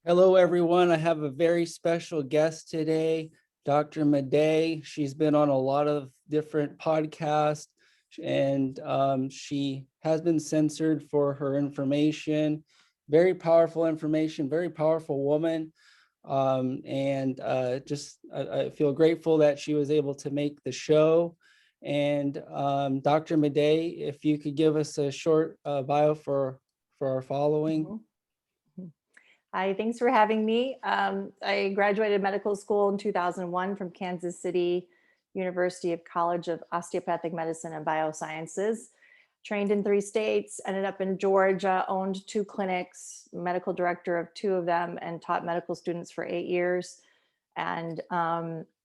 Hello, everyone. I have a very special guest today, Dr. Maday. She's been on a lot of different podcasts, and she has been censored for her information. Very powerful information, very powerful woman. I feel grateful that she was able to make the show. And Dr. Maday, if you could give us a short bio for our following. Mhm. Hi, thanks for having me. I graduated medical school in 2001 from Kansas City University of College of Osteopathic Medicine and Biosciences. Trained in 3 states, ended up in Georgia, owned 2 clinics, medical director of 2 of them, and taught medical students for 8 years. And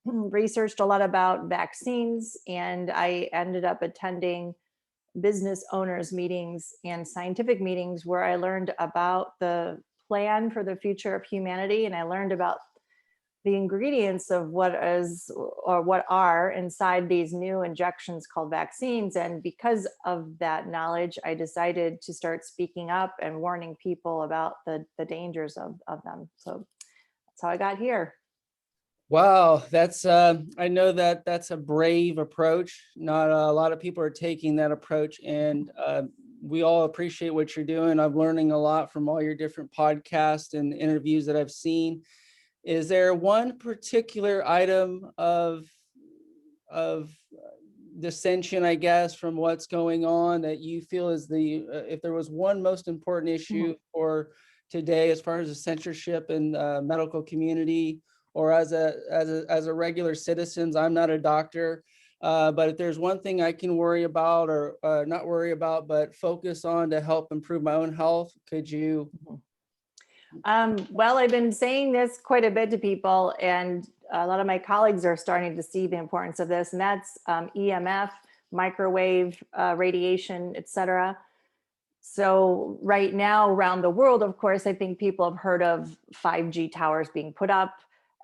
researched a lot about vaccines, and I ended up attending business owners meetings and scientific meetings where I learned about the plan for the future of humanity, and I learned about the ingredients of what are inside these new injections called vaccines. And because of that knowledge, I decided to start speaking up and warning people about the dangers of them. So that's how I got here. Wow, that's I know that that's a brave approach. Not a lot of people are taking that approach, and we all appreciate what you're doing. I'm learning a lot from all your different podcasts and interviews that I've seen. Is there one particular item of dissension, I guess, from what's going on that you feel is the if there was one most important issue for today as far as the censorship in the medical community, or as a regular citizens? I'm not a doctor, but if there's one thing I can worry about, or not worry about, but focus on to help improve my own health, could you? Well, I've been saying this quite a bit to people, and a lot of my colleagues are starting to see the importance of this, and that's EMF, microwave radiation, etc. So right now around the world, of course, I think people have heard of 5G towers being put up,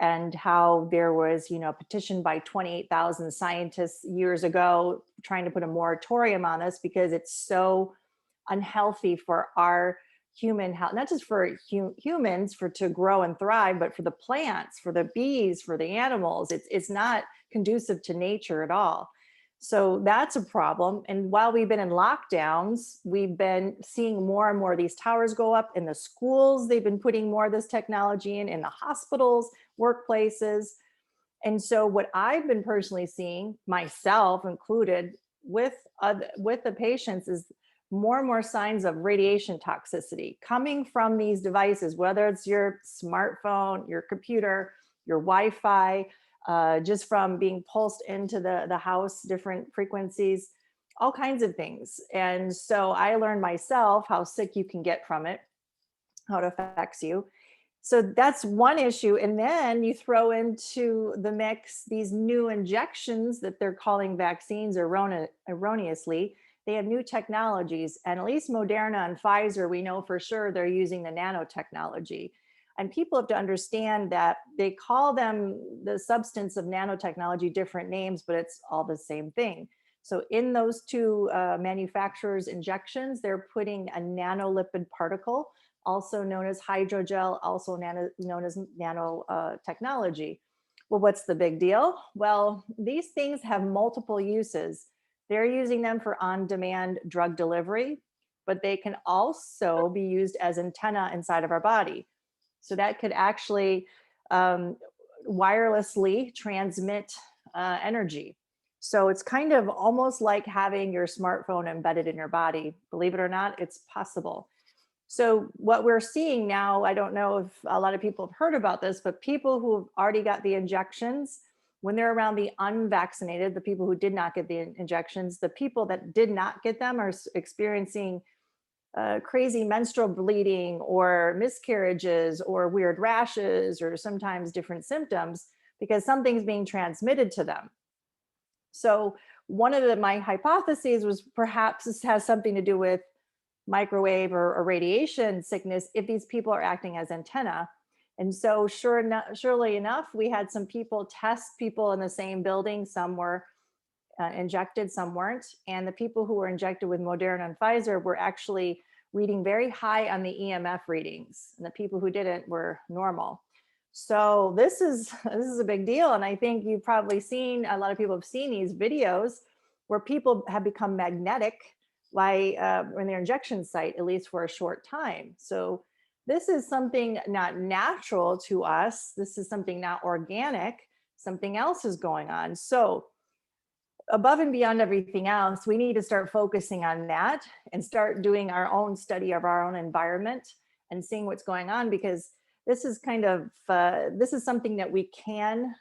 and how there was, a petition by 28,000 scientists years ago trying to put a moratorium on this because it's so unhealthy for our human health, not just for humans to grow and thrive, but for the plants, for the bees, for the animals. It's not conducive to nature at all. So that's a problem. And while we've been in lockdowns, we've been seeing more and more of these towers go up in the schools. They've been putting more of this technology in the hospitals, workplaces. And so what I've been personally seeing, myself included, with the patients is more and more signs of radiation toxicity coming from these devices, whether it's your smartphone, your computer, your Wi-Fi, just from being pulsed into the house, different frequencies, all kinds of things. And so I learned myself how sick you can get from it, how it affects you. So that's one issue. And then you throw into the mix these new injections that they're calling vaccines erroneously. They have new technologies, and at least Moderna and Pfizer, we know for sure they're using the nanotechnology. And people have to understand that they call them, the substance of nanotechnology, different names, but it's all the same thing. So in those 2 manufacturers' injections, they're putting a nanolipid particle, also known as hydrogel, also known as nanotechnology. Well, what's the big deal? Well, these things have multiple uses. They're using them for on-demand drug delivery, but they can also be used as antenna inside of our body. So that could actually wirelessly transmit energy. So it's kind of almost like having your smartphone embedded in your body. Believe it or not, it's possible. So what we're seeing now, I don't know if a lot of people have heard about this, but people who have already got the injections, when they're around the unvaccinated, the people who did not get the injections, the people that did not get them are experiencing crazy menstrual bleeding or miscarriages or weird rashes or sometimes different symptoms because something's being transmitted to them. So one of my hypotheses was perhaps this has something to do with microwave or radiation sickness if these people are acting as antenna. And so surely enough, we had some people test people in the same building. Some were injected, some weren't. And the people who were injected with Moderna and Pfizer were actually reading very high on the EMF readings, and the people who didn't were normal. So this is a big deal. And I think you've probably seen, a lot of people have seen these videos where people have become magnetic in their injection site, at least for a short time. So this is something not natural to us. This is something not organic. Something else is going on. So above and beyond everything else, we need to start focusing on that and start doing our own study of our own environment and seeing what's going on, because this is this is something that we can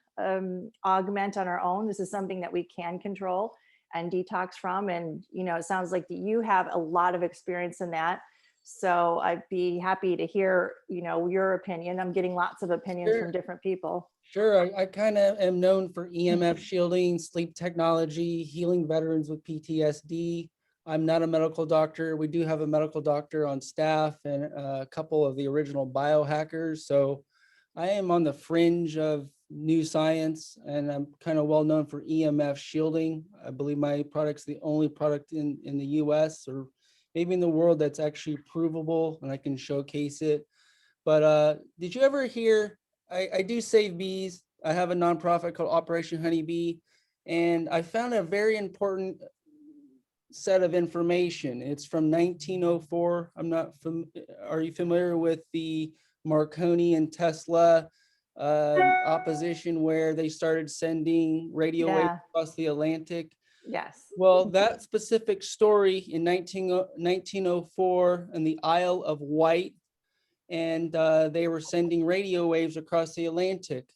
augment on our own. This is something that we can control and detox from. And, it sounds like you have a lot of experience in that. So I'd be happy to hear, your opinion. I'm getting lots of opinions from different people. Sure. I kind of am known for EMF shielding, sleep technology, healing veterans with PTSD. I'm not a medical doctor. We do have a medical doctor on staff and a couple of the original biohackers. So I am on the fringe of new science, and I'm kind of well known for EMF shielding. I believe my product's the only product in the US or maybe in the world that's actually provable, and I can showcase it. But did you ever hear, I do save bees. I have a nonprofit called Operation Honeybee, and I found a very important set of information. It's from 1904. Are you familiar with the Marconi and Tesla opposition, where they started sending radio waves across the Atlantic? Yes. Well, that specific story in 1904 in the Isle of Wight, and they were sending radio waves across the Atlantic.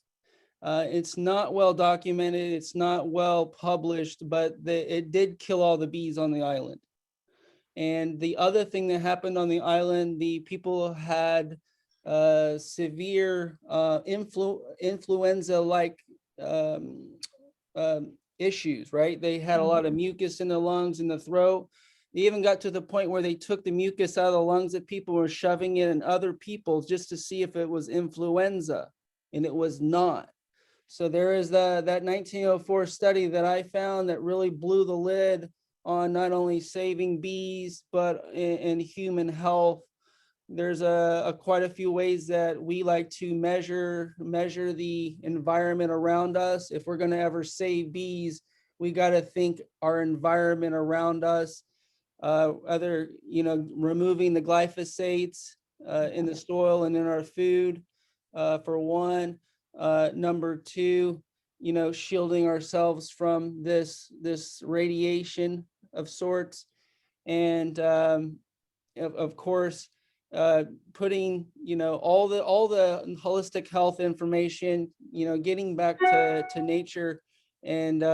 It's not well documented, it's not well published, but it did kill all the bees on the island. And the other thing that happened on the island, the people had severe influenza-like issues, right? They had a lot of mucus in the lungs and the throat. They even got to the point where they took the mucus out of the lungs of people and were shoving it in other people just to see if it was influenza, and it was not. So there is that 1904 study that I found that really blew the lid on not only saving bees, but in human health. There's quite a few ways that we like to measure the environment around us. If we're going to ever save bees, we got to think our environment around us. Removing the glyphosates in the soil and in our food, for one. Number two, shielding ourselves from this radiation of sorts, and of course, putting all the holistic health information, getting back to nature, and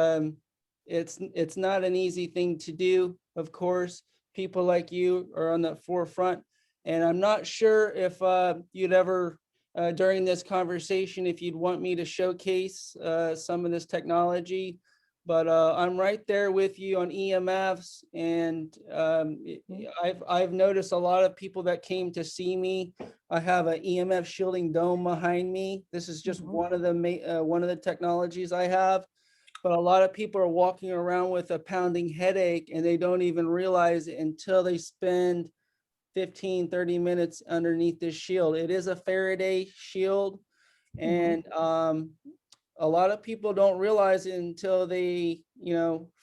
it's not an easy thing to do. Of course, people like you are on the forefront, and I'm not sure if you'd ever during this conversation, if you'd want me to showcase some of this technology, but I'm right there with you on EMFs. And I've noticed a lot of people that came to see me. I have an EMF shielding dome behind me. This is just one of the technologies I have. But a lot of people are walking around with a pounding headache, and they don't even realize it until they spend 15-30 minutes underneath this shield. It is a Faraday shield, and a lot of people don't realize it until they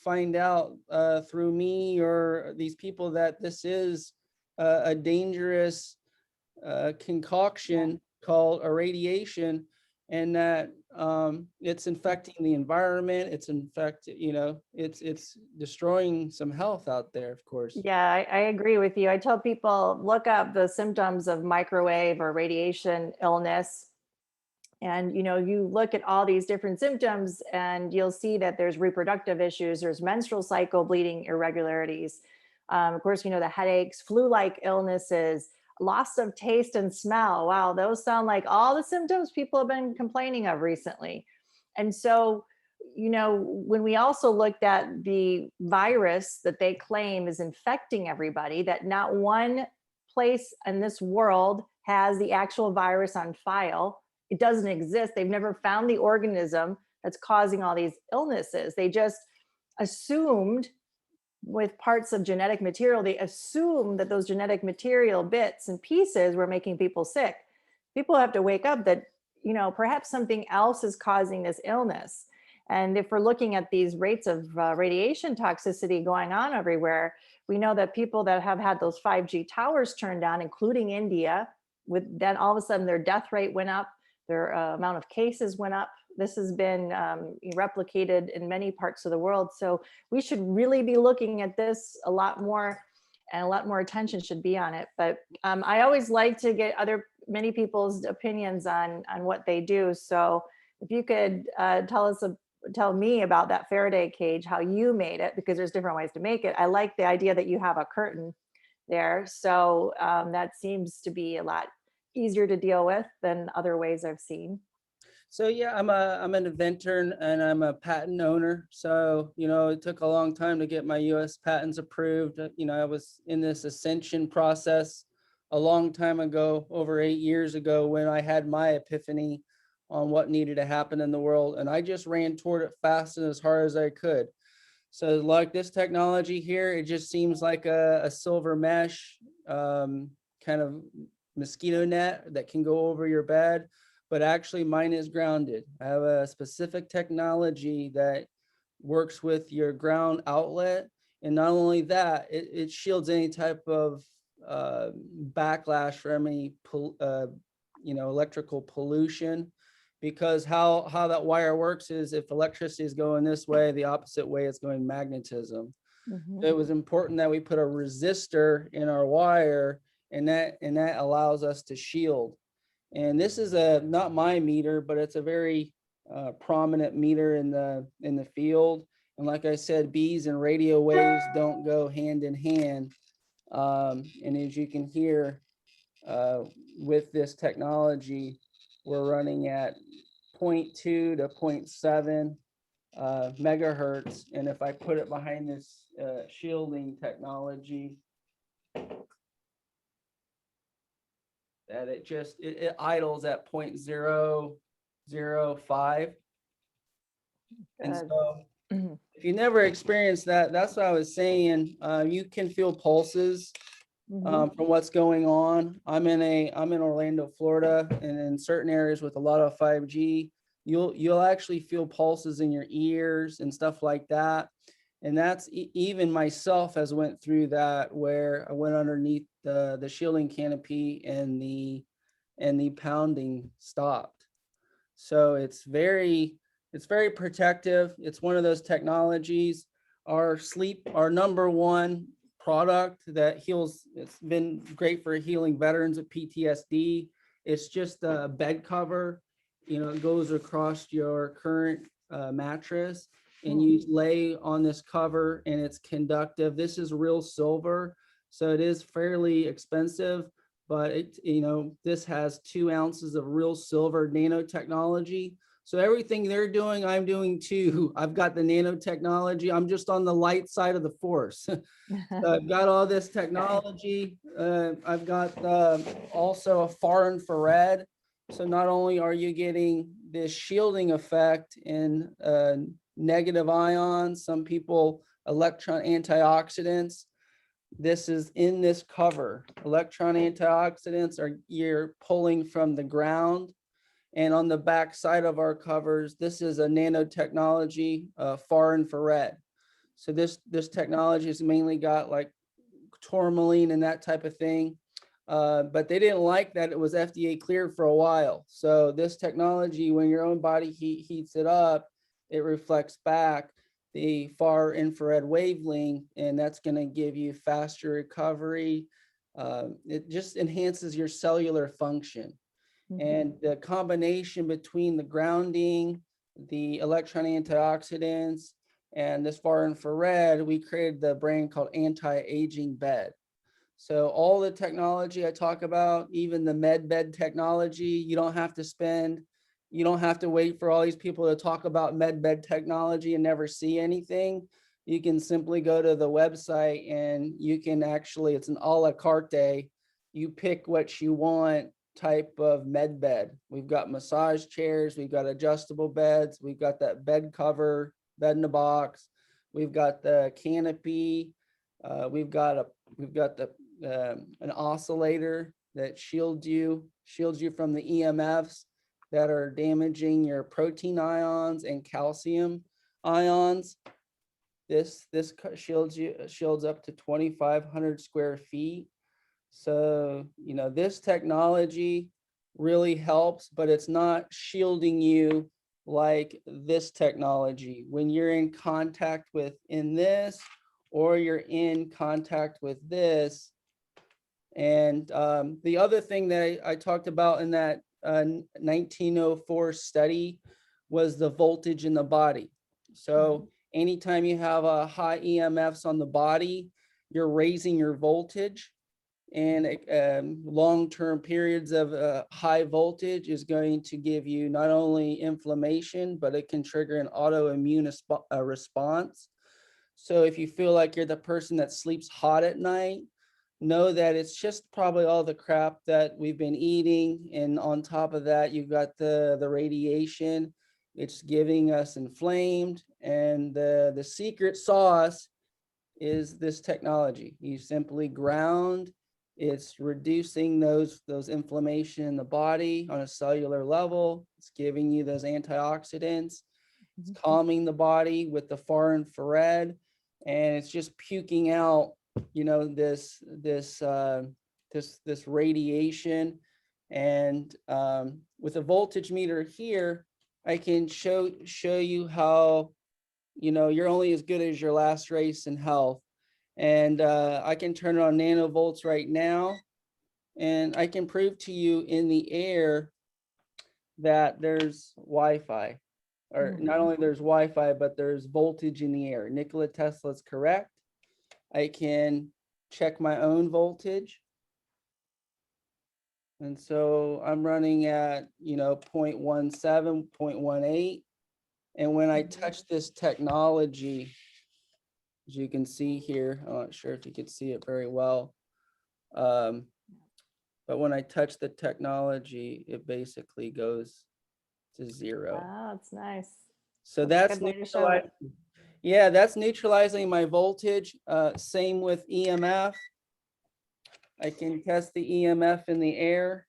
find out through me or these people that this is a dangerous concoction called a radiation, and that it's infecting the environment. It's it's destroying some health out there, of course. Yeah, I agree with you. I tell people, look up the symptoms of microwave or radiation illness. And, you look at all these different symptoms and you'll see that there's reproductive issues, there's menstrual cycle bleeding irregularities. Of course, the headaches, flu-like illnesses, loss of taste and smell. Wow, those sound like all the symptoms people have been complaining of recently. And so, when we also looked at the virus that they claim is infecting everybody, that not one place in this world has the actual virus on file. It doesn't exist. They've never found the organism that's causing all these illnesses. They just assumed with parts of genetic material, they assume that those genetic material bits and pieces were making people sick. People have to wake up that, perhaps something else is causing this illness. And if we're looking at these rates of radiation toxicity going on everywhere, we know that people that have had those 5G towers turned on, including India, with then all of a sudden their death rate went up, their amount of cases went up. This has been replicated in many parts of the world. So we should really be looking at this a lot more, and a lot more attention should be on it. But I always like to get many people's opinions on what they do. So if you could tell me about that Faraday cage, how you made it, because there's different ways to make it. I like the idea that you have a curtain there. So that seems to be a lot easier to deal with than other ways I've seen. So yeah, I'm an inventor and I'm a patent owner. So, it took a long time to get my US patents approved. I was in this ascension process a long time ago, over 8 years ago, when I had my epiphany on what needed to happen in the world. And I just ran toward it fast and as hard as I could. So like this technology here, it just seems like a silver mesh kind of mosquito net that can go over your bed, but actually mine is grounded. I have a specific technology that works with your ground outlet. And not only that, it shields any type of backlash from any electrical pollution, because how that wire works is if electricity is going this way, the opposite way is going magnetism. Mhm. So it was important that we put a resistor in our wire, and that allows us to shield. And this is not my meter, but it's a very prominent meter in the field. And like I said, bees and radio waves don't go hand in hand. And as you can hear, with this technology, we're running at 0.2 to 0.7 megahertz. And if I put it behind this shielding technology, that it idles at 0.005. And so if you never experienced that, that's what I was saying. You can feel pulses from what's going on. I'm in Orlando, Florida, and in certain areas with a lot of 5G, you'll actually feel pulses in your ears and stuff like that. And that's even myself has went through that, where I went underneath the shielding canopy and the pounding stopped. So it's very protective. It's one of those technologies. Our number one product that heals, it's been great for healing veterans with PTSD. It's just a bed cover. It goes across your current mattress, and you lay on this cover, and it's conductive. This is real silver, so it is fairly expensive, but this has 2 ounces of real silver nanotechnology. So everything they're doing, I'm doing too. I've got the nanotechnology. I'm just on the light side of the force. So I've got all this technology. I've got also a far infrared. So not only are you getting this shielding effect in negative ions, some people electron antioxidants. This is in this cover. Electron antioxidants you're pulling from the ground. And on the back side of our covers, this is a nanotechnology, far infrared. So this technology has mainly got like tourmaline and that type of thing. But they didn't like that it was FDA cleared for a while. So this technology, when your own body heats it up, it reflects back the far infrared wavelength, and that's going to give you faster recovery. It just enhances your cellular function. And the combination between the grounding, the electron antioxidants, and this far infrared, we created the brand called AntiAging Bed. So all the technology I talk about, even the med bed technology, you don't have to wait for all these people to talk about med bed technology and never see anything. You can simply go to the website, and you can actually, it's an a la carte. You pick what you want type of med bed. We've got massage chairs, we've got adjustable beds, we've got that bed cover, bed in a box. we've got the canopy, we've got an oscillator that shields you from the EMFs that are damaging your protein ions and calcium ions. This shields up to 2,500 square feet. So, this technology really helps, but it's not shielding you like this technology. When you're in contact with this, or you're in contact with this. And the other thing that I talked about in that 1904 study was the voltage in the body. So anytime you have a high EMFs on the body, you're raising your voltage, and long-term periods of high voltage is going to give you not only inflammation, but it can trigger an autoimmune response. So if you feel like you're the person that sleeps hot at night, know that it's just probably all the crap that we've been eating. And on top of that, you've got the radiation. It's giving us inflamed. And the secret sauce is this technology. You simply ground. It's reducing those inflammation in the body on a cellular level. It's giving you those antioxidants. It's calming the body with the far infrared, and it's just puking out, this radiation. And with a voltage meter here, I can show you how, you're only as good as your last race in health. And I can turn it on nanovolts right now, and I can prove to you in the air that there's Wi-Fi. Or not only there's Wi-Fi, but there's voltage in the air. Nikola Tesla's correct. I can check my own voltage. And so I'm running at, 0.17, 0.18. And when I touch this technology, as you can see here, I'm not sure if you could see it very well. But when I touch the technology, it basically goes to 0. Oh, that's nice. So that's yeah, that's neutralizing my voltage. Same with EMF. I can test the EMF in the air,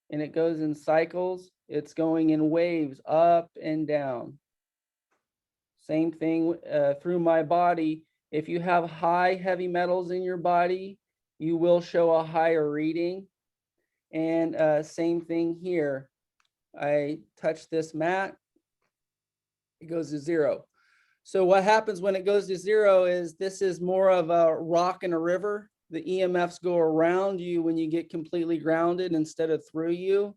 and it goes in cycles. It's going in waves up and down. Same thing through my body. If you have high heavy metals in your body, you will show a higher reading. And same thing here. I touch this mat, it goes to 0. So what happens when it goes to 0 is this is more of a rock in a river. The EMFs go around you when you get completely grounded instead of through you.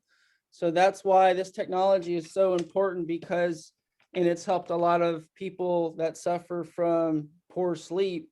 So that's why this technology is so important, because, and it's helped a lot of people that suffer from poor sleep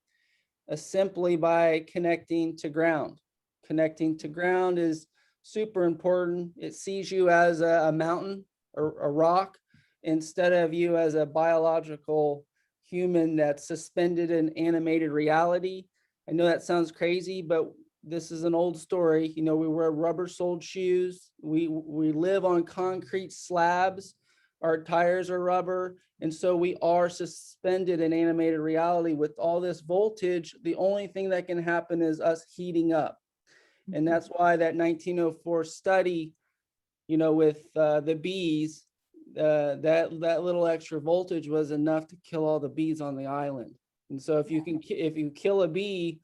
simply by connecting to ground. Connecting to ground is super important. It sees you as a mountain or a rock, instead of you as a biological human that's suspended in animated reality. I know that sounds crazy, but this is an old story. We wear rubber-soled shoes. We live on concrete slabs. Our tires are rubber. And so we are suspended in animated reality. With all this voltage, the only thing that can happen is us heating up. And that's why that 1904 study, with the bees, that little extra voltage was enough to kill all the bees on the island. And so if you kill a bee,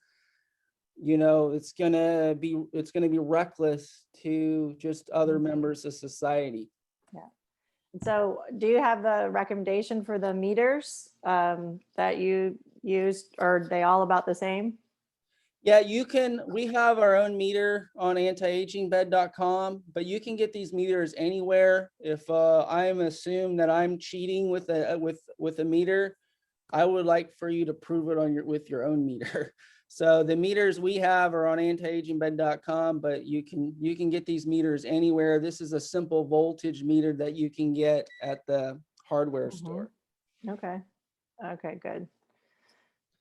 it's gonna be reckless to just other members of society. Yeah. So do you have the recommendation for the meters that you used, or are they all about the same? Yeah, we have our own meter on AntiAgingBed.com, but you can get these meters anywhere. If I'm assumed that I'm cheating with a meter, I would like for you to prove it with your own meter. So the meters we have are on AntiAgingBed.com, but you can get these meters anywhere. This is a simple voltage meter that you can get at the hardware store. Okay. Okay, good.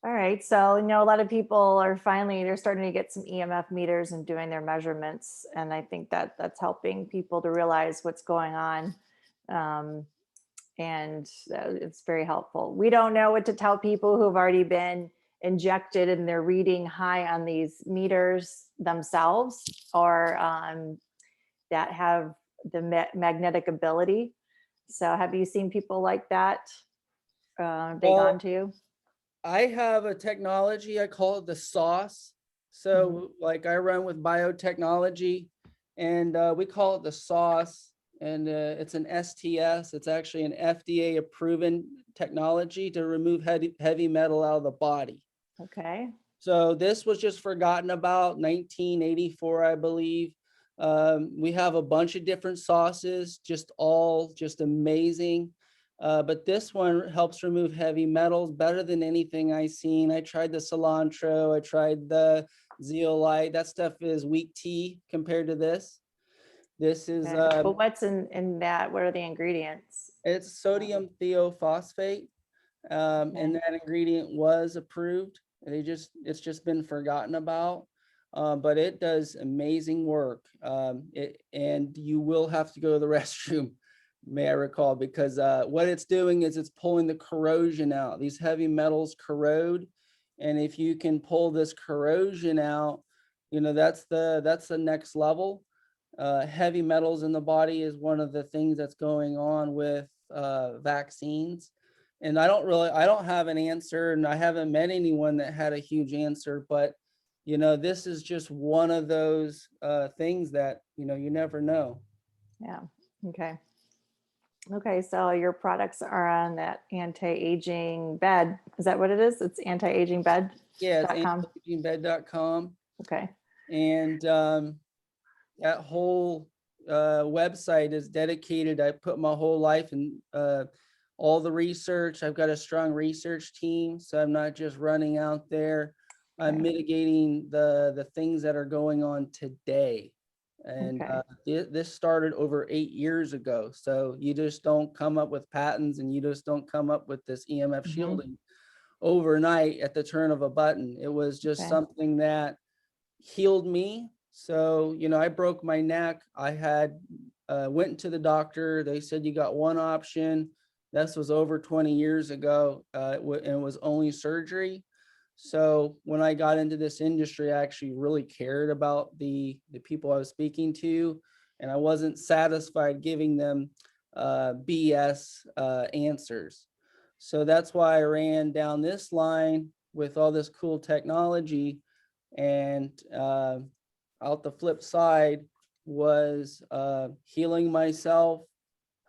All right. So, a lot of people are they're starting to get some EMF meters and doing their measurements. And I think that that's helping people to realize what's going on. And it's very helpful. We don't know what to tell people who have already been injected and they're reading high on these meters themselves, or that have the magnetic ability. So have you seen people like that? They gone Well, to you? I have a technology, I call it the sauce. So like I run with biotechnology, and we call it the sauce, and it's an STS. It's actually an FDA approved technology to remove heavy metal out of the body. Okay. So this was just forgotten about 1984, I believe. We have a bunch of different sauces, all just amazing. But this one helps remove heavy metals better than anything I've seen. I tried the cilantro, I tried the zeolite. That stuff is weak tea compared to this. This is Okay. But what's in that? What are the ingredients? it's sodium thiophosphate, and Okay. that ingredient was approved. It's just been forgotten about, but it does amazing work. And you will have to go to the restroom, may I recall, because what it's doing is it's pulling the corrosion out. These heavy metals corrode, and if you can pull this corrosion out, that's the next level. Heavy metals in the body is one of the things that's going on with vaccines. And I don't have an answer, and I haven't met anyone that had a huge answer, but this is just one of those things that, you never know. Yeah. Okay. Okay. So your products are on that anti-aging bed. Is that what it is? It's Yeah, it's antiagingbed.com. AntiAgingBed.com. Okay. And that whole website is dedicated. I put my whole life in all the research. I've got a strong research team, so I'm not just running out there. I'm Okay. mitigating the things that are going on today. And Okay. this started over 8 years ago. So you just don't come up with patents, and you just don't come up with this EMF Mhm. shielding overnight at the turn of a button. It was just Okay. something that healed me. So, I broke my neck. I had went to the doctor. They said you got one option. This was over 20 years ago, and it was only surgery. So when I got into this industry, I actually really cared about the people I was speaking to, and I wasn't satisfied giving them BS answers. So that's why I ran down this line with all this cool technology. And out the flip side was healing myself,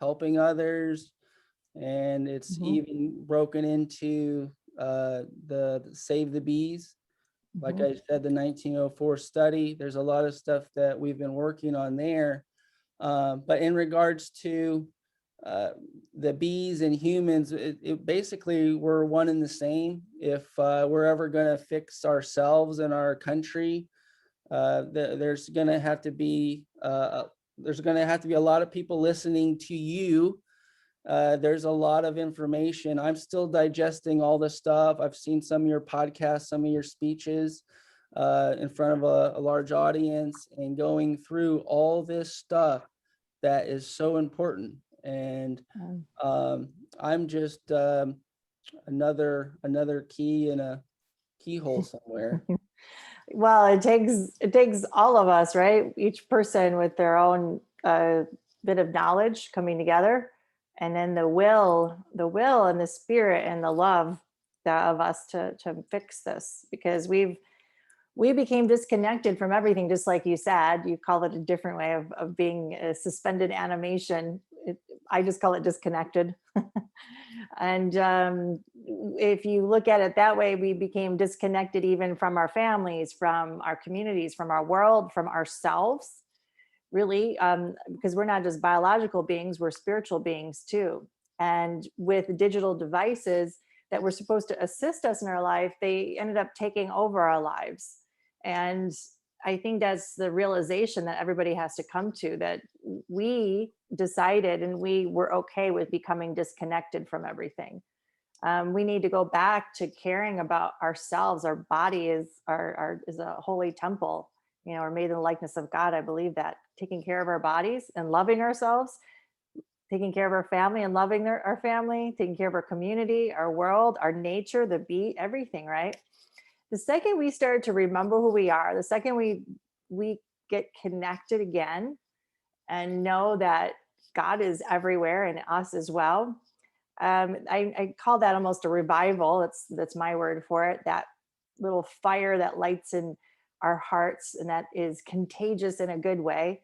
helping others, and it's Mhm. even broken into the Save the Bees. Like Mhm. I said, the 1904 study, there's a lot of stuff that we've been working on there. But in regards to uh, the bees and humans, it basically we're one and the same. If we're ever going to fix ourselves and our country, there's going to have to be a lot of people listening to you. There's a lot of information. I'm still digesting all this stuff. I've seen some of your podcasts, some of your speeches in front of a large audience, and going through all this stuff that is so important. And Um, I'm just another key in a keyhole somewhere. Well, it takes all of us, right? Each person with their own bit of knowledge coming together, and then the will and the spirit and the love of us to fix this, because we became disconnected from everything, just like you said. You call it a different way of being a suspended animation. I just call it disconnected. And if you look at it that way, we became disconnected even from our families, from our communities, from our world, from ourselves, really, because we're not just biological beings, we're spiritual beings too. And with digital devices that were supposed to assist us in our life, they ended up taking over our lives. And I think that's the realization that everybody has to come to, that we decided and we were okay with becoming disconnected from everything. We need to go back to caring about ourselves. Our body is a holy temple. We're made in the likeness of God. I believe that taking care of our bodies and loving ourselves taking care of our family and loving our family, taking care of our community, our world, our nature, the beat, everything, right? The second we start to remember who we are, the second we get connected again and know that God is everywhere and us as well. I call that almost a revival. That's my word for it. That little fire that lights in our hearts and that is contagious in a good way.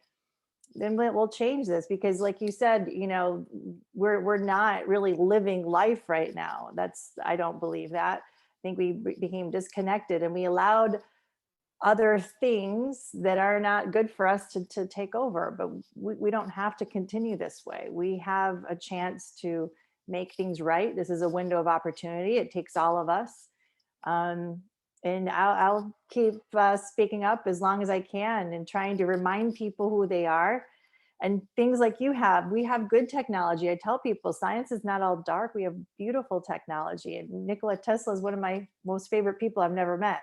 Then we'll change this, because like you said, we're not really living life right now. I don't believe that. I think we became disconnected and we allowed other things that are not good for us to take over. But we don't have to continue this way. We have a chance to make things right. This is a window of opportunity. It takes all of us. And I'll keep speaking up as long as I can and trying to remind people who they are. And things like we have good technology. I tell people science is not all dark. We have beautiful technology. And Nikola Tesla is one of my most favorite people I've never met.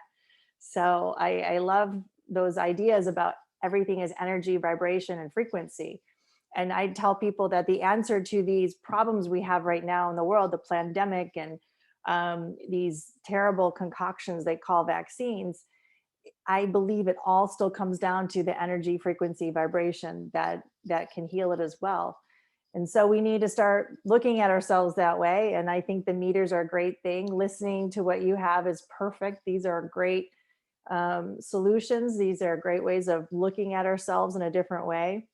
So I love those ideas about everything is energy, vibration, and frequency. And I tell people that the answer to these problems we have right now in the world, the pandemic and these terrible concoctions they call vaccines, I believe it all still comes down to the energy, frequency, vibration that can heal it as well. And so we need to start looking at ourselves that way. And I think the meters are a great thing. Listening to what you have is perfect. These are great solutions. These are great ways of looking at ourselves in a different way.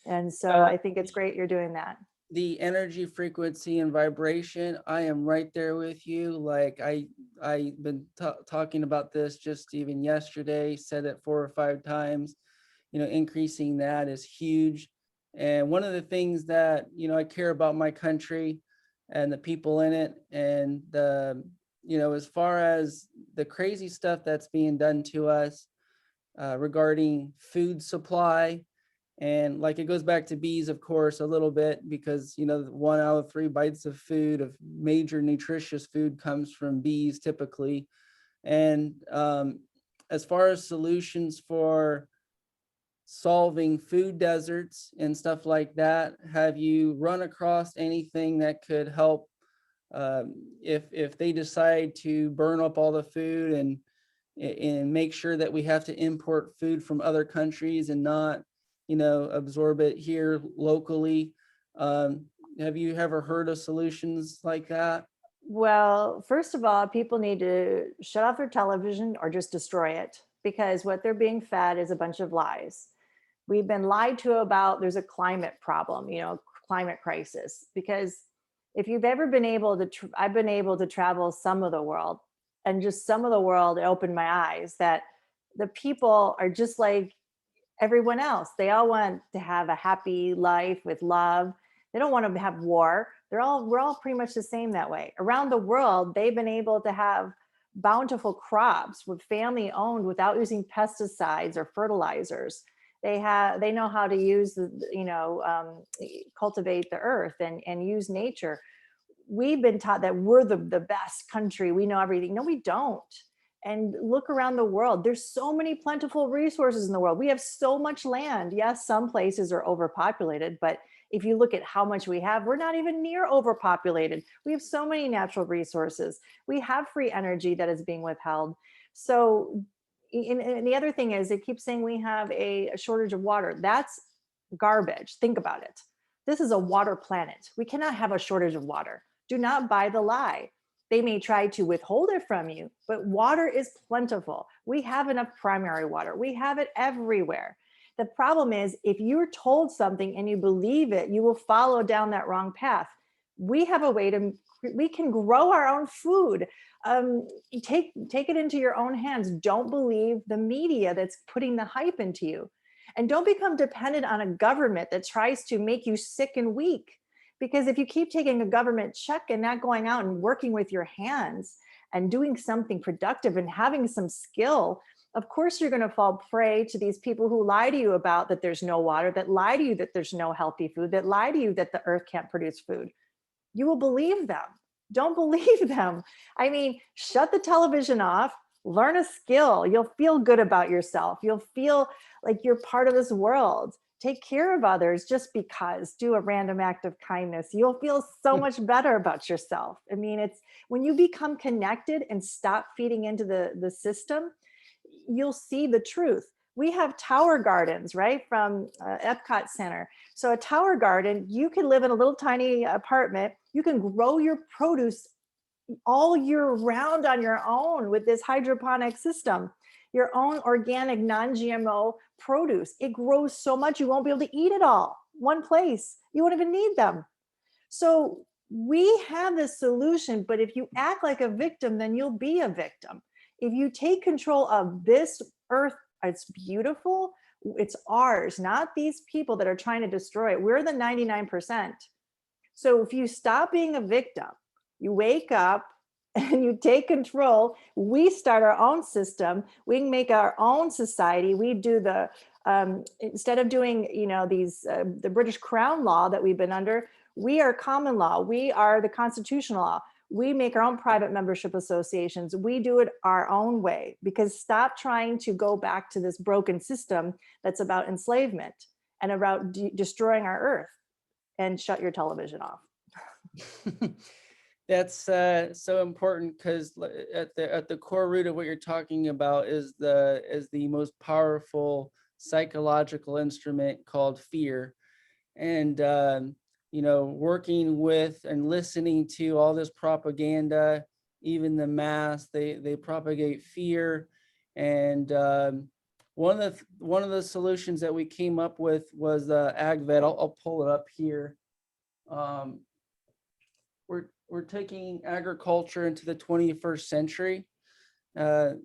And so I think it's great you're doing that. The energy, frequency, and vibration, I am right there with you. Like I've been talking about this just even yesterday, said it 4 or 5 times. Increasing that is huge. And one of the things that, I care about my country and the people in it, and as far as the crazy stuff that's being done to us regarding food supply. And like it goes back to bees, of course, a little bit, because 1 out of 3 bites of food, of major nutritious food, comes from bees typically. And as far as solutions for solving food deserts and stuff like that, have you run across anything that could help if they decide to burn up all the food and make sure that we have to import food from other countries and not absorb it here locally? Have you ever heard of solutions like that? Well, first of all, people need to shut off their television or just destroy it, because what they're being fed is a bunch of lies. We've been lied to about there's a climate problem, climate crisis, because if you've ever been able to, I've been able to travel some of the world, and just some of the world, it opened my eyes that the people are just like everyone else. They all want to have a happy life with love. They don't want to have war. We're all pretty much the same that way. Around the world, they've been able to have bountiful crops with family owned without using pesticides or fertilizers. They know how to use cultivate the earth and use nature. We've been taught that we're the best country. We know everything. No, we don't. And look around the world. There's so many plentiful resources in the world. We have so much land. Yes, some places are overpopulated, but if you look at how much we have, we're not even near overpopulated. We have so many natural resources. We have free energy that is being withheld. So, and the other thing is, it keeps saying we have a shortage of water. That's garbage. Think about it. This is a water planet. We cannot have a shortage of water. Do not buy the lie. They may try to withhold it from you, but water is plentiful. We have enough primary water. We have it everywhere. The problem is, if you're told something and you believe it, you will follow down that wrong path. We have a way we can grow our own food. Take it into your own hands. Don't believe the media that's putting the hype into you. And don't become dependent on a government that tries to make you sick and weak. Because if you keep taking a government check and not going out and working with your hands and doing something productive and having some skill, of course you're going to fall prey to these people who lie to you about that there's no water, that lie to you that there's no healthy food, that lie to you that the earth can't produce food. You will believe them. Don't believe them. I mean, shut the television off, learn a skill. You'll feel good about yourself. You'll feel like you're part of this world. take care of others just because. Do a random act of kindness. You'll feel so much better about yourself. I mean, it's when you become connected and stop feeding into the system, you'll see the truth. We have tower gardens, right, from Epcot Center. So a tower garden, you can live in a little tiny apartment. You can grow your produce all year round on your own with this hydroponic system, your own organic non-GMO produce. It grows so much you won't be able to eat it all one place. You won't even need them. So we have this solution, but if you act like a victim, then you'll be a victim. If you take control of this earth, it's beautiful. It's ours, not these people that are trying to destroy it. We're the 99%. So if you stop being a victim, you wake up and you take control, we start our own system, we can make our own society. We do the, instead of doing, these, the British Crown law that we've been under, we are common law. We are the constitutional law. We make our own private membership associations. We do it our own way, because stop trying to go back to this broken system that's about enslavement and about destroying our earth, and shut your television off. That's so important, because at the core root of what you're talking about is the most powerful psychological instrument called fear. And working with and listening to all this propaganda, even the mass, they propagate fear. And one of the solutions that we came up with was Agvet. I'll pull it up here. We're taking agriculture into the 21st century, and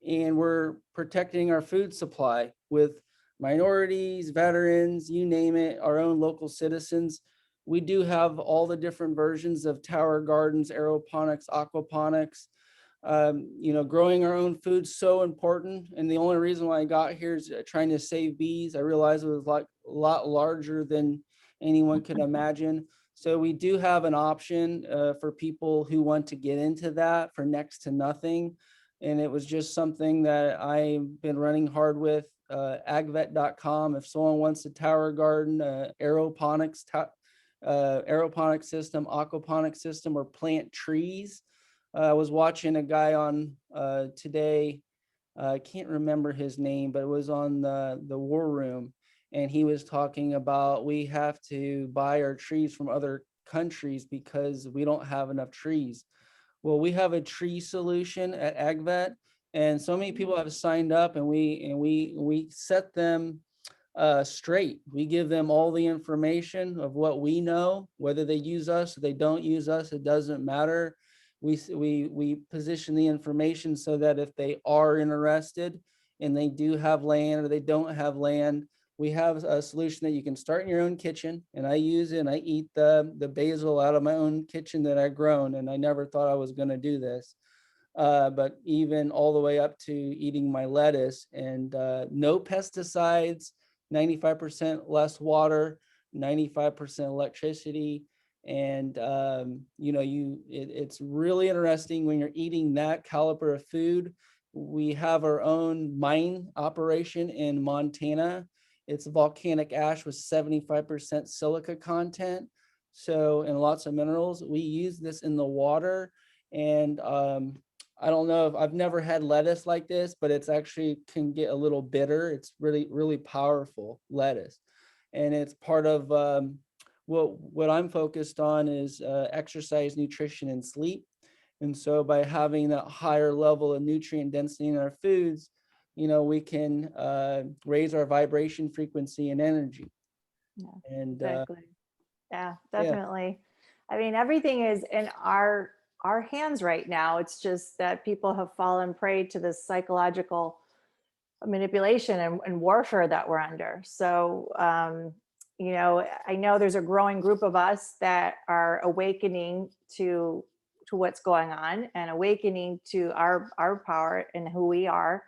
we're protecting our food supply with minorities, veterans, you name it, our own local citizens. We do have all the different versions of tower gardens, aeroponics, aquaponics. Growing our own food is so important. And the only reason why I got here is trying to save bees. I realized it was a lot larger than anyone could imagine. So we do have an option for people who want to get into that for next to nothing. And it was just something that I've been running hard with. Agvet.com. If someone wants a tower garden, aeroponics system, aquaponics system, or plant trees. I was watching a guy on today. I can't remember his name, but it was on the War Room. And he was talking about we have to buy our trees from other countries because we don't have enough trees. Well, we have a tree solution at Agvet, and so many people have signed up, and we set them straight. We give them all the information of what we know, whether they use us or they don't use us, it doesn't matter. We position the information so that if they are interested and they do have land or they don't have land, we have a solution that you can start in your own kitchen, and I use it, and I eat the basil out of my own kitchen that I've grown, and I never thought I was going to do this. But even all the way up to eating my lettuce, and no pesticides, 95% less water, 95% electricity. And it's really interesting when you're eating that caliber of food. We have our own mine operation in Montana. It's volcanic ash with 75% silica content. So, and lots of minerals. We use this in the water. And I don't know if I've never had lettuce like this, but it's actually can get a little bitter. It's really, really powerful lettuce. And it's part of what I'm focused on is exercise, nutrition, and sleep. And so by having that higher level of nutrient density in our foods, we can raise our vibration frequency and energy. Yeah, And exactly. Yeah, definitely. Yeah. I mean, everything is in our hands right now. It's just that people have fallen prey to this psychological manipulation and warfare that we're under. So, I know there's a growing group of us that are awakening to what's going on and awakening to our power and who we are.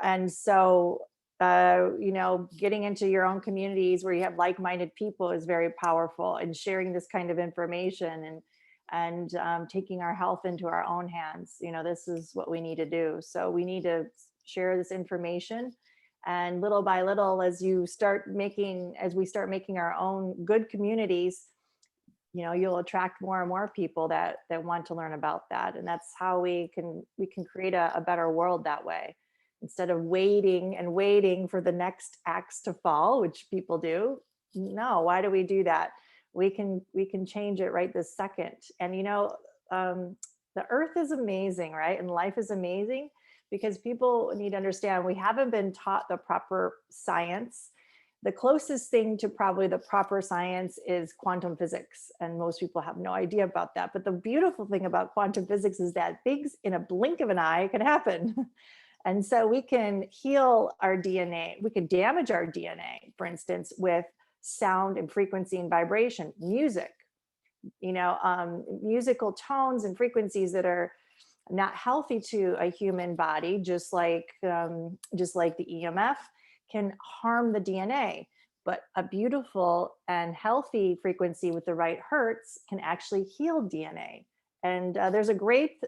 And so, getting into your own communities where you have like-minded people is very powerful, and sharing this kind of information and taking our health into our own hands. This is what we need to do. So we need to share this information And little by little, as we start making our own good communities, you'll attract more and more people that want to learn about that. And that's how we can create a better world that way. Instead of waiting and waiting for the next axe to fall, which people do. No, why do we do that? We can change it right this second. And the earth is amazing, right? And life is amazing, because people need to understand we haven't been taught the proper science. The closest thing to probably the proper science is quantum physics, and most people have no idea about that. But the beautiful thing about quantum physics is that things in a blink of an eye can happen. And so we can heal our DNA. We can damage our DNA, for instance, with sound and frequency and vibration, music, musical tones and frequencies that are not healthy to a human body, just like the EMF can harm the DNA. But a beautiful and healthy frequency with the right hertz can actually heal DNA. And there's a great,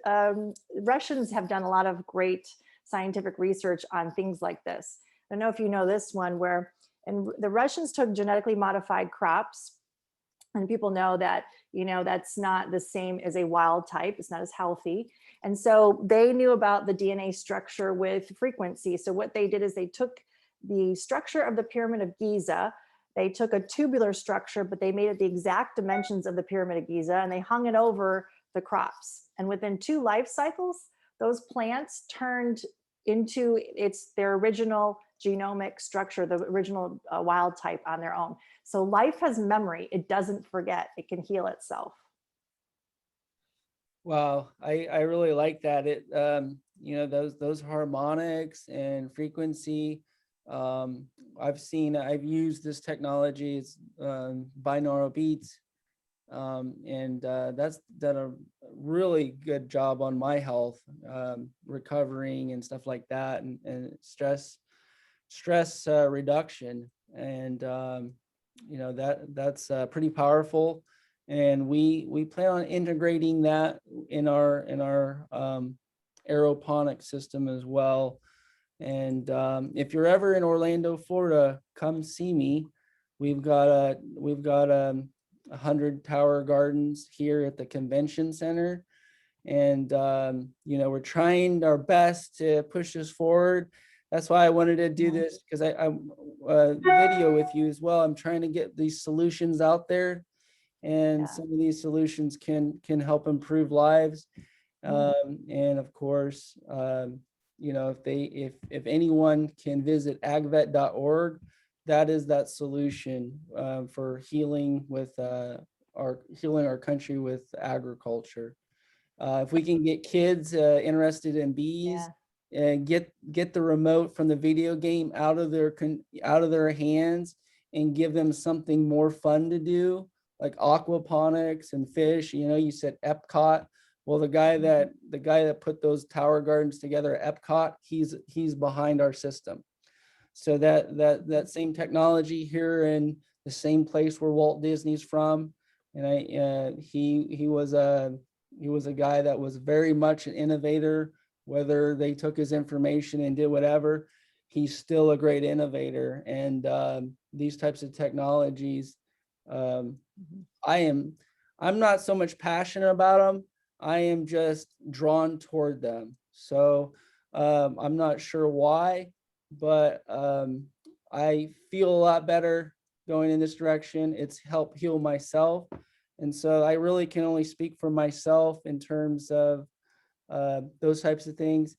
Russians have done a lot of great scientific research on things like this. I don't know if you know this one, where the Russians took genetically modified crops, and people know that, that's not the same as a wild type. It's not as healthy. And so they knew about the DNA structure with frequency. So what they did is they took the structure of the Pyramid of Giza. They took a tubular structure, but they made it the exact dimensions of the Pyramid of Giza, and they hung it over the crops. And within 2 life cycles, those plants turned into their original genomic structure, the original wild type on their own. So life has memory. It doesn't forget. It can heal itself. Wow, I really like that. Those harmonics and frequency. I've used this technology. It's binaural beats, and that's done a really good job on my health, recovering and stuff like that, and stress reduction. And that's pretty powerful. And we plan on integrating that in our aeroponic system as well. And if you're ever in Orlando, Florida, come see me. We've got 100 tower gardens here at the convention center. And we're trying our best to push this forward. That's why I wanted to do this, because I'm video with you as well. I'm trying to get these solutions out there, and some of these solutions can help improve lives. And of course, if anyone can visit agvet.org, that is that solution for healing our country with agriculture. If we can get kids interested in bees, and get the remote from the video game out of their hands, and give them something more fun to do, like aquaponics and fish. You said Epcot. Well, the guy that put those tower gardens together at Epcot, he's behind our system. So that same technology here in the same place where Walt Disney's from, and he was a guy that was very much an innovator. Whether they took his information and did whatever, he's still a great innovator. And these types of technologies, I'm not so much passionate about them. I am just drawn toward them. So I'm not sure why, but I feel a lot better going in this direction. It's helped heal myself. And so I really can only speak for myself in terms of those types of things.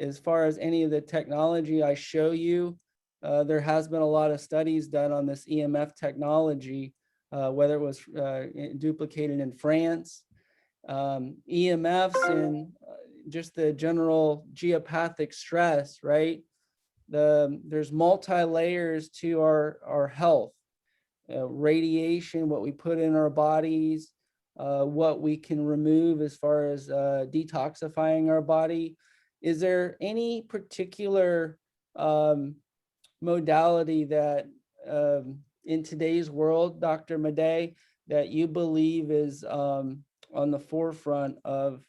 As far as any of the technology I show you, there has been a lot of studies done on this EMF technology, whether it was duplicated in France, EMFs, and just the general geopathic stress, right? There's multi-layers to our health. Radiation, what we put in our bodies, what we can remove as far as detoxifying our body. Is there any particular modality that in today's world, Dr. Maday, that you believe is on the forefront of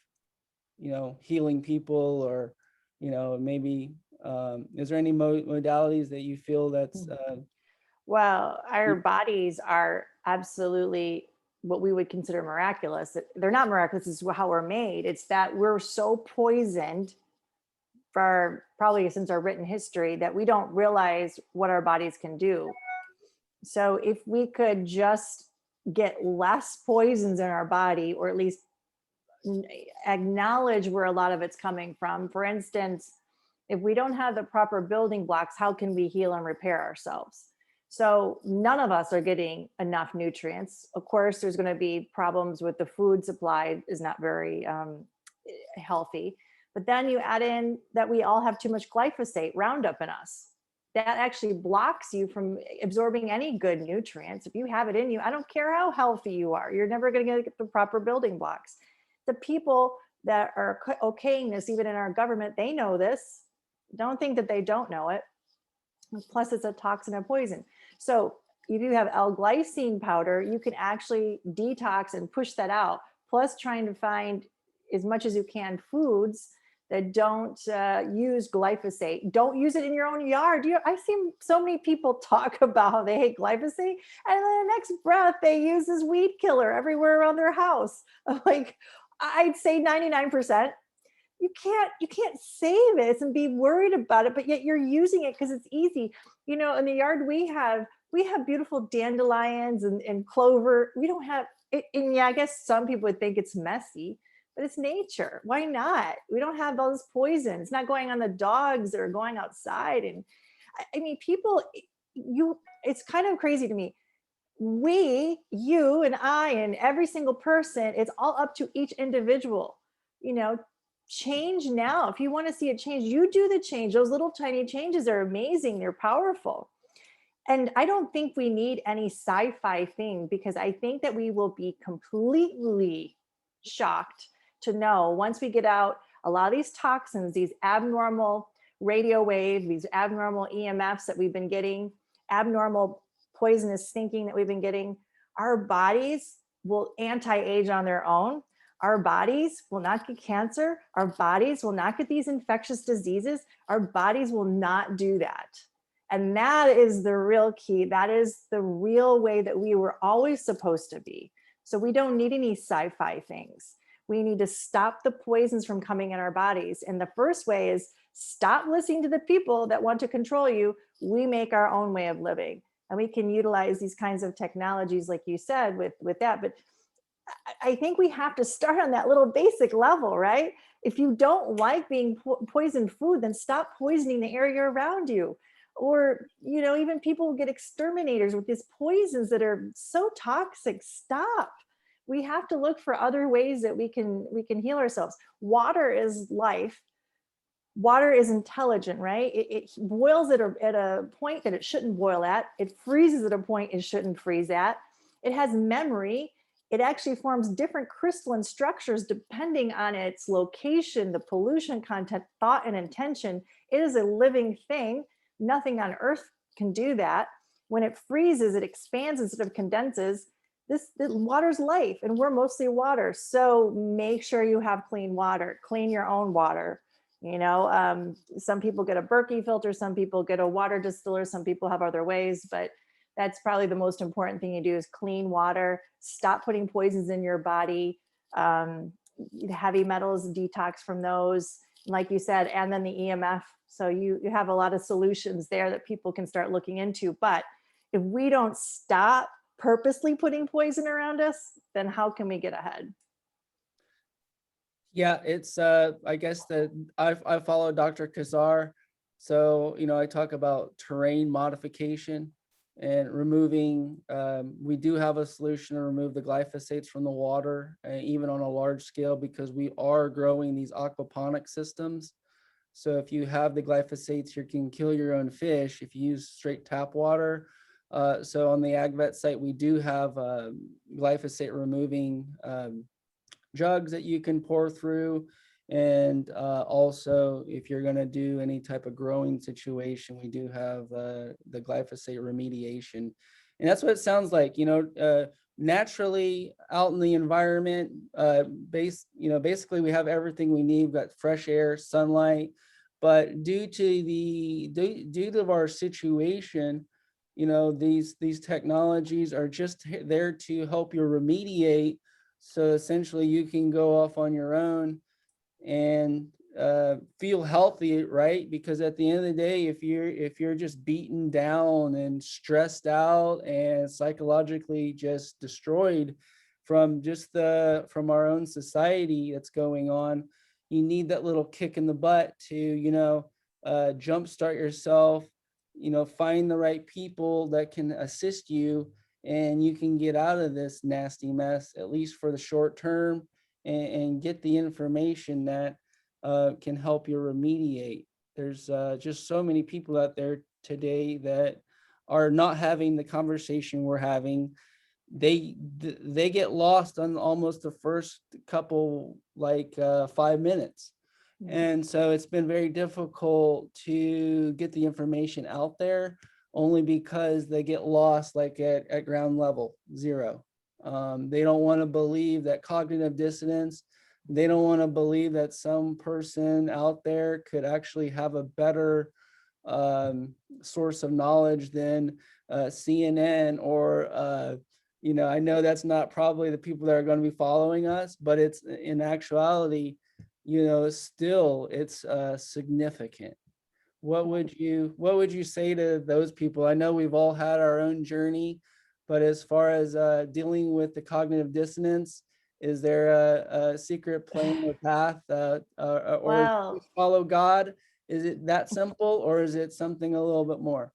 healing people, or maybe Is there any modalities that you feel that's Well, our bodies are absolutely what we would consider miraculous. They're not miraculous, it's how we're made. It's that we're so poisoned for probably since our written history that we don't realize what our bodies can do. So if we could just get less poisons in our body, or at least acknowledge where a lot of it's coming from. For instance, if we don't have the proper building blocks, how can we heal and repair ourselves? So none of us are getting enough nutrients. Of course, there's going to be problems with the food supply is not very healthy. But then you add in that we all have too much glyphosate, Roundup in us. That actually blocks you from absorbing any good nutrients. If you have it in you, I don't care how healthy you are, you're never going to get the proper building blocks. The people that are okaying this, even in our government, they know this. Don't think that they don't know it. Plus, it's a toxin and poison. So if you have L-glycine powder, you can actually detox and push that out. Plus, trying to find as much as you can foods that don't use glyphosate. Don't use it in your own yard. I've seen so many people talk about how they hate glyphosate, and then the next breath they use this weed killer everywhere around their house. Like, I'd say 99%. You can't say this and be worried about it, but yet you're using it because it's easy. In the yard we have beautiful dandelions and clover. We don't have it, and yeah, I guess some people would think it's messy, but it's nature. Why not? We don't have those poisons. It's not going on the dogs that are going outside. And I mean, people, it's kind of crazy to me. You and I and every single person, it's all up to each individual. Change now. If you want to see a change, you do the change. Those little tiny changes are amazing. They're powerful. And I don't think we need any sci-fi thing, because I think that we will be completely shocked to know once we get out a lot of these toxins, these abnormal radio wave, these abnormal EMFs that we've been getting, abnormal poisonous thinking that we've been getting, our bodies will anti-age on their own. Our bodies will not get cancer. Our bodies will not get these infectious diseases. Our bodies will not do that. And that is the real key. That is the real way that we were always supposed to be. So we don't need any sci-fi things. We need to stop the poisons from coming in our bodies. And the first way is stop listening to the people that want to control you. We make our own way of living. And we can utilize these kinds of technologies, like you said, with that. But I think we have to start on that little basic level, right? If you don't like being poisoned food, then stop poisoning the area around you. Or, even people get exterminators with these poisons that are so toxic. Stop. We have to look for other ways that we can heal ourselves. Water is life. Water is intelligent, right? It boils at a point that it shouldn't boil at. It freezes at a point it shouldn't freeze at. It has memory. It actually forms different crystalline structures depending on its location, the pollution content, thought, and intention. It is a living thing. Nothing on earth can do that. When it freezes, it expands instead of condenses. The water's life, and we're mostly water. So make sure you have clean water. Clean your own water. Some people get a Berkey filter, some people get a water distiller, some people have other ways, but that's probably the most important thing you do is clean water. Stop putting poisons in your body. Heavy metals, detox from those, like you said, and then the EMF. So you have a lot of solutions there that people can start looking into. But if we don't stop purposely putting poison around us, then how can we get ahead? Yeah, it's I guess that I follow Dr. Kazar. So, I talk about terrain modification and removing, we do have a solution to remove the glyphosates from the water, even on a large scale, because we are growing these aquaponic systems. So if you have the glyphosates, you can kill your own fish if you use straight tap water. So on the Agvet site, we do have glyphosate removing jugs that you can pour through. And also, if you're going to do any type of growing situation, we do have the glyphosate remediation. And that's what it sounds like, naturally out in the environment, basically we have everything we need. We've got fresh air, sunlight, but due to our situation, these technologies are just there to help you remediate. So essentially you can go off on your own and feel healthy, right? Because at the end of the day, if you're just beaten down and stressed out and psychologically just destroyed from our own society that's going on, you need that little kick in the butt to jumpstart yourself, find the right people that can assist you, and you can get out of this nasty mess, at least for the short term, and get the information that can help you remediate. There's just so many people out there today that are not having the conversation we're having. They get lost on almost the first couple 5 minutes. And so it's been very difficult to get the information out there, only because they get lost at ground level, zero. They don't want to believe that cognitive dissonance. They don't want to believe that some person out there could actually have a better source of knowledge than CNN or, I know that's not probably the people that are going to be following us, but it's in actuality, still it's significant. What would you say to those people? I know we've all had our own journey, but as far as dealing with the cognitive dissonance, is there a secret plan or path, or Well, follow God? Is it that simple, or is it something a little bit more?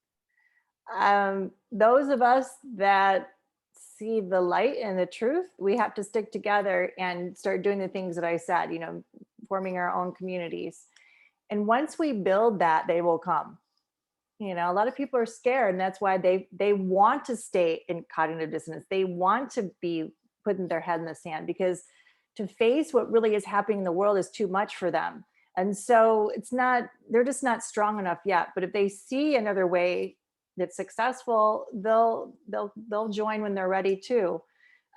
those of us that see the light and the truth, we have to stick together and start doing the things that I said, forming our own communities. And once we build that, they will come. A lot of people are scared, and that's why they want to stay in cognitive dissonance. They want to be putting their head in the sand, because to face what really is happening in the world is too much for them. And so they're just not strong enough yet. But if they see another way that's successful, they'll join when they're ready too.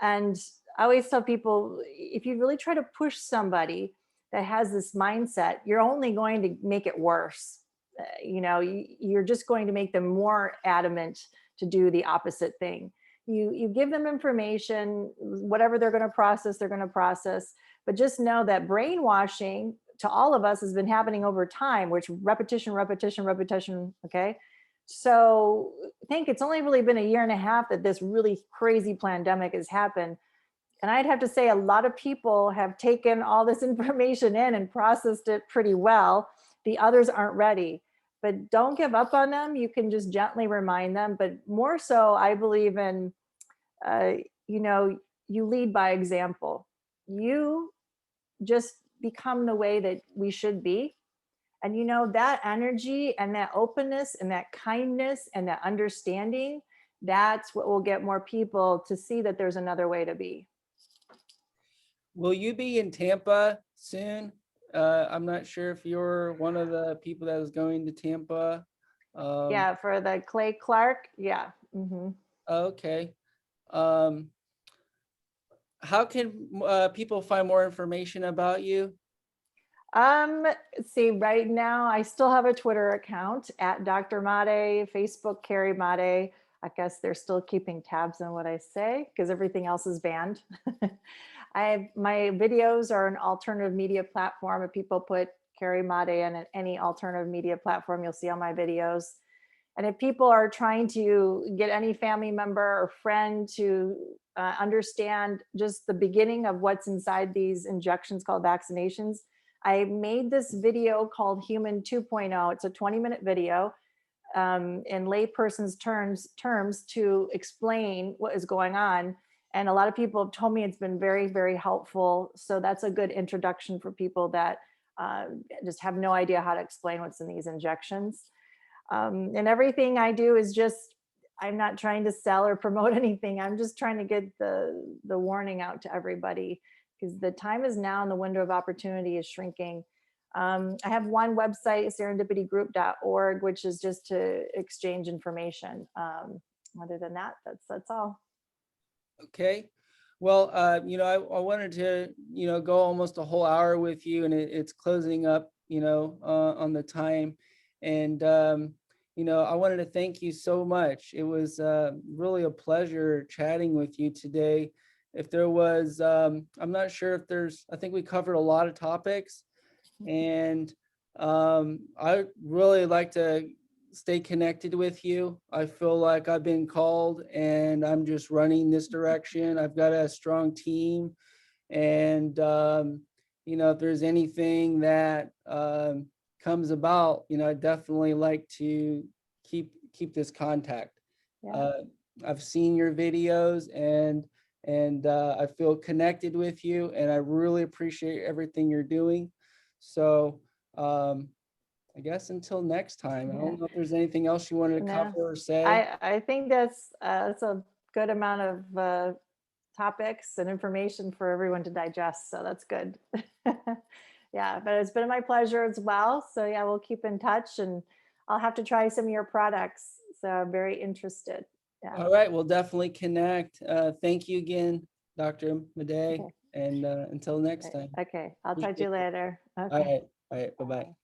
And I always tell people, if you really try to push somebody that has this mindset, you're only going to make it worse. You're just going to make them more adamant to do the opposite thing. You give them information, whatever they're going to process, but just know that brainwashing to all of us has been happening over time, which repetition. Okay. So I think it's only really been a year and a half that this really crazy pandemic has happened. And I'd have to say a lot of people have taken all this information in and processed it pretty well. The others aren't ready, but don't give up on them. You can just gently remind them. But more so, I believe in, you lead by example. You just become the way that we should be. And that energy and that openness and that kindness and that understanding, that's what will get more people to see that there's another way to be. Will you be in Tampa soon? I'm not sure if you're one of the people that is going to Tampa. Yeah, for the Clay Clark. Yeah. Mm-hmm. Okay. How can people find more information about you? See, right now I still have a Twitter account at Dr. Maday, Facebook Carrie Maday. I guess they're still keeping tabs on what I say because everything else is banned. My videos are an alternative media platform. If people put Carrie Maday in any alternative media platform, you'll see all my videos. And if people are trying to get any family member or friend to understand just the beginning of what's inside these injections called vaccinations, I made this video called Human 2.0. It's a 20-minute video in layperson's terms to explain what is going on. And a lot of people have told me it's been very, very helpful. So that's a good introduction for people that just have no idea how to explain what's in these injections. And everything I do is just, I'm not trying to sell or promote anything. I'm just trying to get the warning out to everybody, because the time is now and the window of opportunity is shrinking. I have one website, serendipitygroup.org, which is just to exchange information. Other than that, that's all. Okay. Well, I wanted to, go almost a whole hour with you, and it's closing up on the time. And, I wanted to thank you so much. It was really a pleasure chatting with you today. If there was, I'm not sure if I think we covered a lot of topics, and I really like to stay connected with you. I feel like I've been called and I'm just running this direction. I've got a strong team, and if there's anything that comes about, I definitely like to keep this contact. Yeah. I've seen your videos, and I feel connected with you, and I really appreciate everything you're doing. So I guess until next time, I Yeah. don't know if there's anything else you wanted to No, cover or say. I think that's a good amount of topics and information for everyone to digest. So that's good. Yeah, but it's been my pleasure as well. So yeah, we'll keep in touch, and I'll have to try some of your products. So I'm very interested. Yeah. All right, we'll definitely connect. Thank you again, Dr. Maday, Okay. and until next time. Okay. I'll talk to Appreciate you it. later. All Okay. right, Bye. bye-bye.